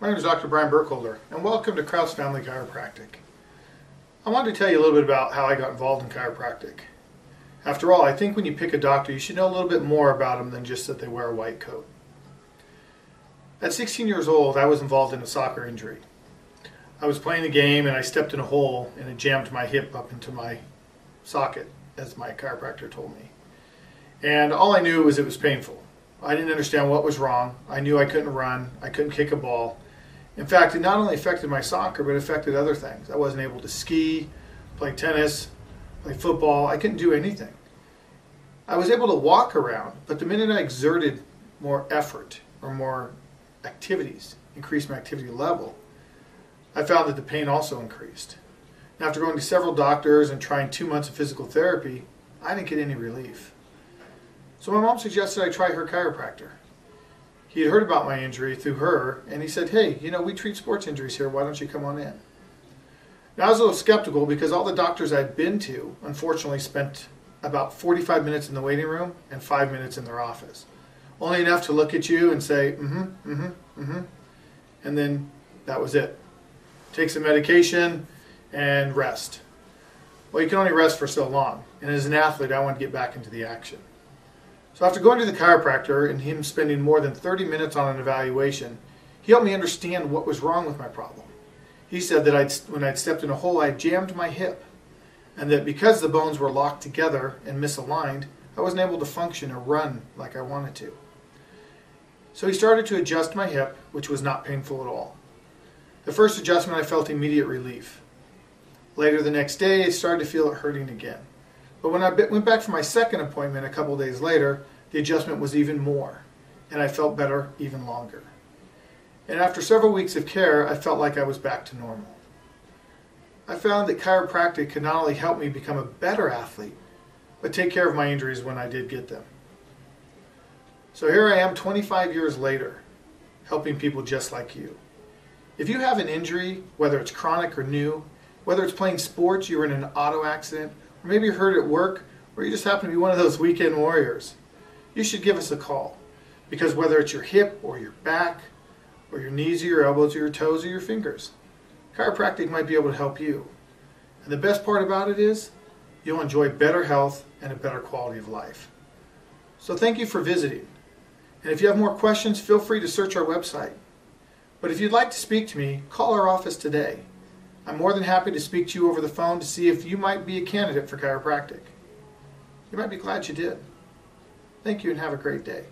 My name is Dr. Brian Burkholder, and welcome to Kraus Family Chiropractic. I wanted to tell you a little bit about how I got involved in chiropractic. After all, I think when you pick a doctor, you should know a little bit more about them than just that they wear a white coat. At 16 years old, I was involved in a soccer injury. I was playing the game and I stepped in a hole and it jammed my hip up into my socket, as my chiropractor told me. And all I knew was it was painful. I didn't understand what was wrong. I knew I couldn't run. I couldn't kick a ball. In fact, it not only affected my soccer, but it affected other things. I wasn't able to ski, play tennis, play football. I couldn't do anything. I was able to walk around, but the minute I exerted more effort or more activities, increased my activity level, I found that the pain also increased. And after going to several doctors and trying 2 months of physical therapy, I didn't get any relief. So my mom suggested I try her chiropractor. He had heard about my injury through her, and he said, hey, we treat sports injuries here, why don't you come on in? Now I was a little skeptical because all the doctors I'd been to, unfortunately, spent about 45 minutes in the waiting room and 5 minutes in their office. Only enough to look at you and say, and then that was it. Take some medication and rest. Well, you can only rest for so long, and as an athlete, I want to get back into the action. So after going to the chiropractor and him spending more than 30 minutes on an evaluation, he helped me understand what was wrong with my problem. He said that when I'd stepped in a hole, I jammed my hip, and that because the bones were locked together and misaligned, I wasn't able to function or run like I wanted to. So he started to adjust my hip, which was not painful at all. The first adjustment, I felt immediate relief. Later the next day, I started to feel it hurting again. But when I went back for my second appointment a couple days later, the adjustment was even more, and I felt better even longer. And after several weeks of care, I felt like I was back to normal. I found that chiropractic could not only help me become a better athlete, but take care of my injuries when I did get them. So here I am 25 years later, helping people just like you. If you have an injury, whether it's chronic or new, whether it's playing sports, you were in an auto accident, or maybe you're hurt at work, or you just happen to be one of those weekend warriors, you should give us a call. Because whether it's your hip or your back, or your knees or your elbows or your toes or your fingers, chiropractic might be able to help you. And the best part about it is, you'll enjoy better health and a better quality of life. So thank you for visiting. And if you have more questions, feel free to search our website. But if you'd like to speak to me, call our office today. I'm more than happy to speak to you over the phone to see if you might be a candidate for chiropractic. You might be glad you did. Thank you and have a great day.